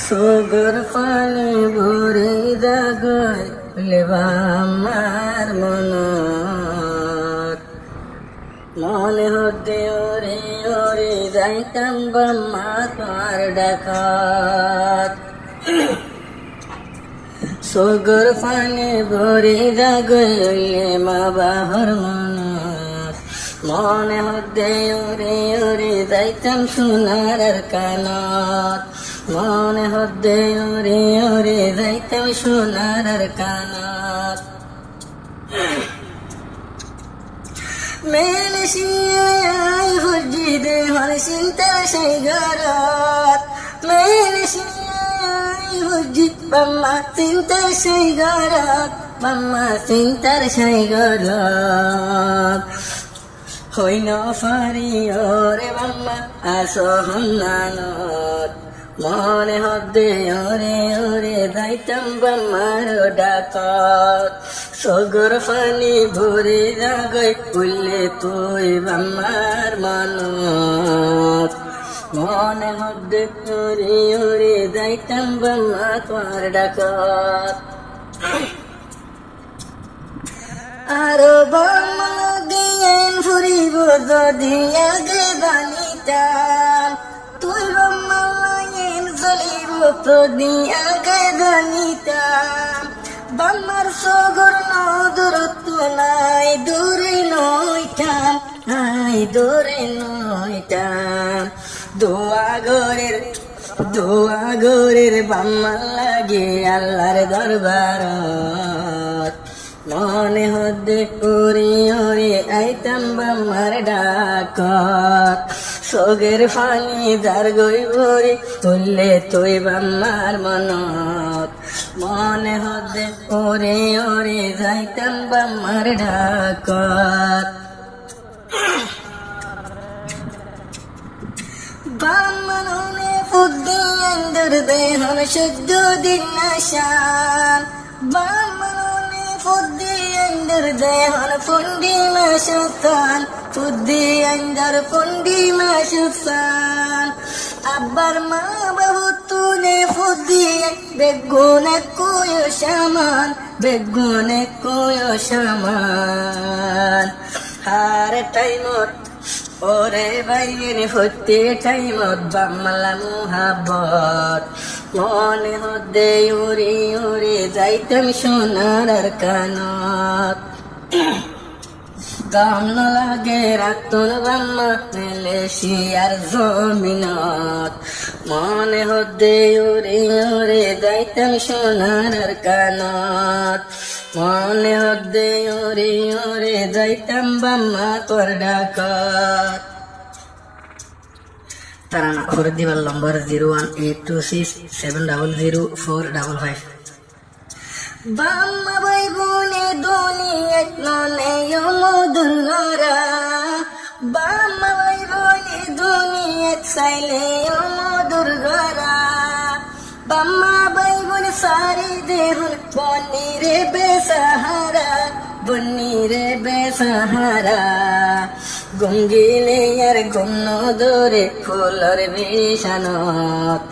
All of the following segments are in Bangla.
সগর পানি ভরে জাগলে আমার মনে হতে ওরে ওরে যাইতাম বাম্মা তোমার ডাকাত। সগর পানি ভরে জাগলে মা বাবার মনে হতে ওরে ওরে যাইতাম সোনার কানত। মনে হতে ওরে ওরে যাইতাম সোনার কানত। মেলসিয়ায় হজিদে হরসিন্তা সেই ঘরত। মেলসিয়ায় হজিদ বাম্মা চিন্তা সেই ঘরত। বাম্মা চিন্তার সেই ঘরত। হইন ফারি ওরে বাম্মা আসো হন্নানত। মনে হতে ওরে ওরে যাইতাম বাম্মার ডাকত। সগর পানি ভরে জাগই উল্লে তুই বাম্মার মানত। মনে হতে ওরে ওরে যাইতাম বাম্মা তোমার ডাকত। আরো বাম্মা গিয়েন ফুরিব যদি আগে জানিতাম। তুই বাম্মা গিয়েন চলিব যদি আগে জানিতাম। বাম্মার সগর দূরত্ব নাই দূরে নইতাম। নাই দূরে নইতাম। দোয়া গরের বাম্মা লাগে আল্লাহর দরবারত। মনে হতে ওরে ওরে আইতাম বাম্মার ডাকত। সগের পানি যার গই ভরে তুললে তুই বাম্মার মনত। মনে হতে ওরে ওরে যাইতাম বাম্মার ডাকত। বাম্মানে ফুদ্দি আন্দর দেহন শুদ্ধ দিন নাশান। বাম্মানে ফুদ্দি আন্দর দেহন ফুন্ডি মাসুতান। ফুদ্দি আন্দর ফুন্ডি মাসুতান। আব্বার মা বাবু তুলে ফুদ্দি বেগুনে কোয় সামান। বেগুনে কোয় সামান। হার টাইমত ওরে বাইরে হতে টাইমত বাম্মালা মুহাব্বত। মনে হতে উড়ে উড়ে যাইতাম সোনার কানত। গাম ন লাগে রাতুন বাম্মা মালয়েশিয়ার জমিনত। মনে হতে উড়ে উড়ে যাইতাম সোনার কানত। মনে হতে উড়ে উড়ে যাইতাম বাম্মা তোর ডাকত। তারা না করে দিবার নম্বর 01826700455। বাম্মা ভাই বোনে দুনিয়াত ননে মধুর ঘরা। বাম্মা ভাই বোনে দুনিয়াত চাইলে মধুর ঘরা। বাম্মা ভাই বোন সারি দেহুন বনি রে বেসাহারা। বনি রে বেসাহারা। গুঙ্গিলে আর গুন্ন দরে ফুলর বিছানত।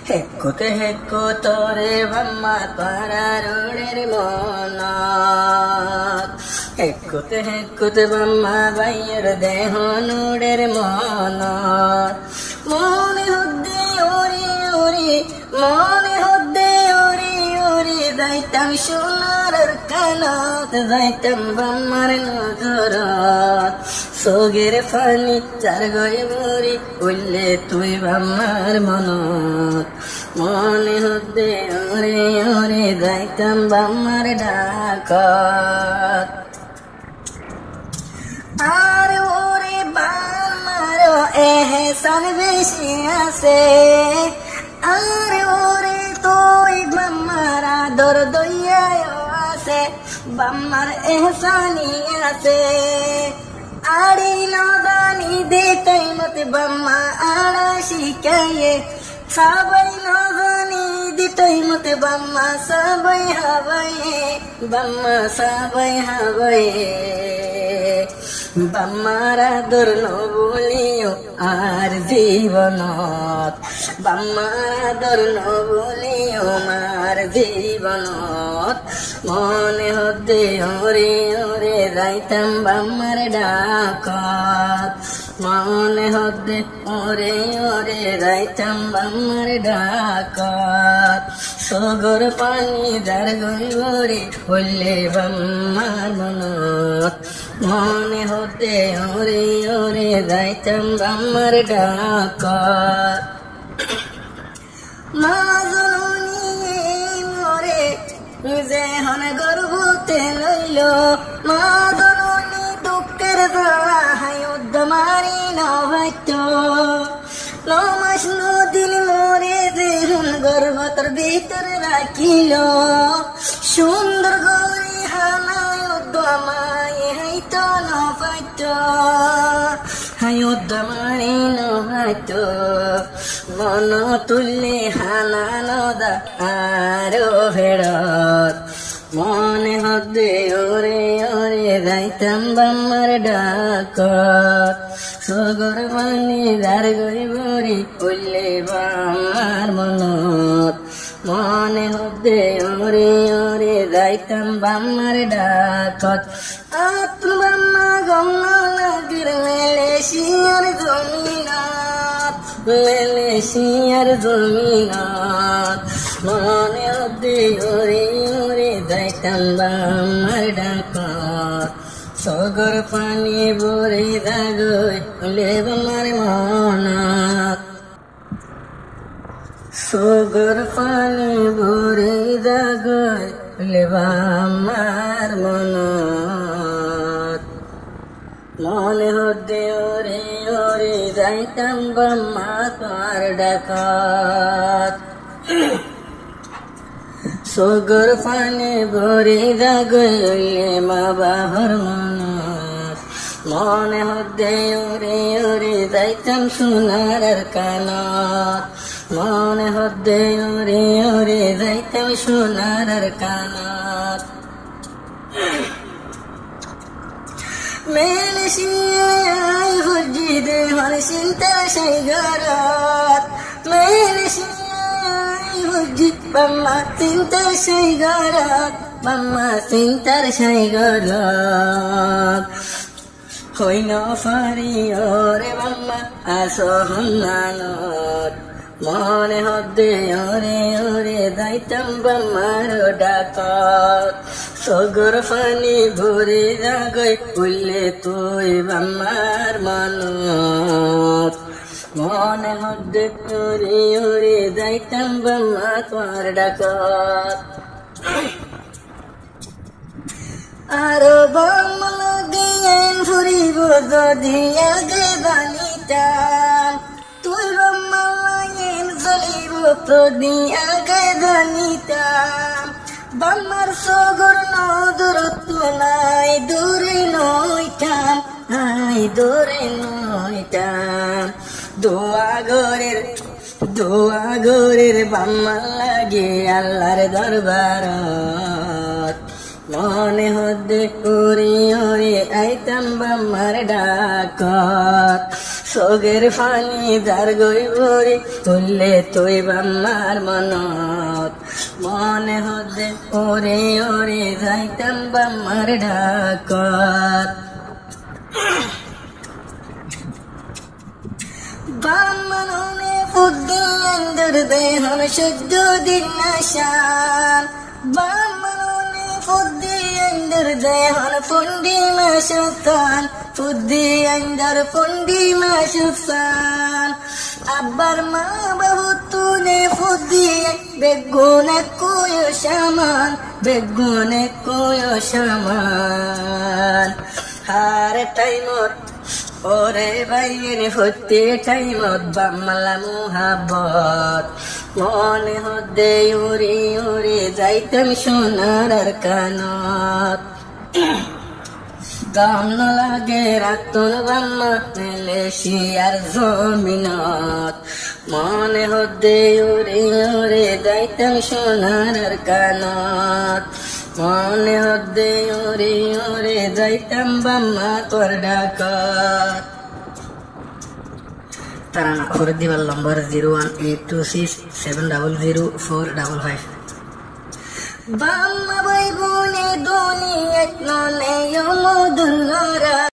হেকুতে হেকুতরে বাম্মা তারা রোড়ের মনত। হেকুতে হেকুতে বাম্মা বাইয়ের দেহ নুড়ের মনত। মনে হতে ওরে ওরে মনে হতে ওরে ওরে যাইতাম সোনার কানত। যাইতাম বাম্মার নজরত। সগের পানি চার গয়ে ভরি উল্লে তুই বাম্মার মনত। মনে হতে ওরে ওরে যাইতাম বাম্মার ডাকত। আর ওরে বাম্মার এহসান বেশি আছে। আর ওরে তুই বাম্মার আদর দইয়ায় আছে। বাম্মার এহসানি আছে। আড়ি নদানি দে টাইমত বাম্মা আড়া শিখায়ে। সবাই নদানি দে টাইমত বাম্মা সবাই হাবায়ে। বাম্মা সবাই হাবায়ে। বাম্মার আদর নবলিও আর জীবনত, বাম্মার আদর নবলিও আর জীবনত। মনে হতে ওরে ওরে যাইতাম বাম্মার ডাকত, মনে হতে ওরে ওরে যাইতাম বাম্মার ডাকত। সগর পানি যার গড়ে হইলে বাম্মার মনত, মনে হতে ওরে ওরে যাইতাম বাম্মার ডাকত। মা জননী মরে যেহন গর্ভতে লইল, মা জননী দুঃখের জ্বালা হায়ুদ্ধ মারি নভাইত। 9 মাস 9 দিন মরে যেহন গর্ভতর ভিতরে রাখিল, সুন্দর গৌরী হানায়ুদ্ধ মায়ে হাইত নভাইত, হায়ুদ্ধ মারি নভাইত। মন তুললে হানা নদা আরো ভেড়ত, মনে হতে ওরে ওরে যাইতাম বাম্মার ডাকত। সগর পানি যার গড়ে হইলে বাম্মার মনত, মনে হতে ওরে ওরে যাইতাম বাম্মার ডাকত। আত্ম বাম্মা গঙ্গা নদীর মালয়েশিয়ার জমিনত, মালয়েশিয়ার জমিনত। মনে হতে ওরে ওরে যাইতাম বাম্মার ডাকত। সগর পানি ভরে জাগই হইলে বাম্মার মনত, সগর পানি ভরে জাগই হইলে বাম্মার মনত। মনে হতে ওরে ওরে যাইতাম বাম্মা তোমার ডাকত। সগর পানি ভরে জাগইলে মা বাবার মনত, মনে হতে ওরে ওরে যাইতাম সোনার কানত, মনে হতে ওরে ওরে যাইতাম সোনার কানত। মালয়েশিয়ায় হজ্জি দেহর চিন্তা সেই ঘরত, মালয়েশিয়ায় হজ্জি বাম্মা চিন্তা সেই ঘরত, বাম্মা চিন্তার সেই ঘরত। হইন ফারি ওরে বাম্মা আসো হন্নানত, মনে হতে ওরে ওরে যাইতাম বাম্মার ডাকত। সগর পানি ভরে জাগই হইলে তুই বাম্মার মনত, মনে হতে ওরে ওরে যাইতাম বাম্মা তোমার ডাকত। আরো বাম্মা লাগিয়েন ফুরিব যদি আগে জানিতাম, তুই বাম্মা লাগিয়েন চলিব যদি আগে জানিতাম। বাম্মার সগর নদূরত্ব নাই দূরে নইতাম, আই দূরে নইতাম। দোয়া গরের বাম্মা লাগে আল্লাহর দরবারত, মনে হতে ওরে ওরে আইতাম বাম্মার ডাকত। সগের পানি যার গড়ে তুললে তুই বাম্মার মনত, মনে হতে ওরে ওরে যাইতাম বাম্মার ডাকত। বাম্মা ননে ফুদ্দি আন্দর দেহন সহ্য দিন আশান, বাম্মা ননে ফুদ্দি আন্দর দেহন ফুন্ডি মাসুতান, ফুদ্দি আন্দর ফুন্ডি মাসুতান। আব্বার মা বাবু তুনে ফুদ্দি বেগুনে কোয় সামান, বেগুনে কোয় সামান। হারে টাইমত ওরে বাইরে হতে টাইমত বাম্মালা মুহাব্বত, মনে হতে উড়ে উড়ে যাইতাম সোনার কানত। গাম ন লাগে রাতন বাম্মা মালয়েশিয়ার জমিনত, মনে হতে উড়ে উড়ে যাইতাম সোনার কানত। মনে হদ্দে ওরে ওরে যাইতাম বাম্মা তোর ডাকাত। তারা না করে দিবার নম্বর 01826700455। বাম্মা ভাই বোনে দুনিয়াত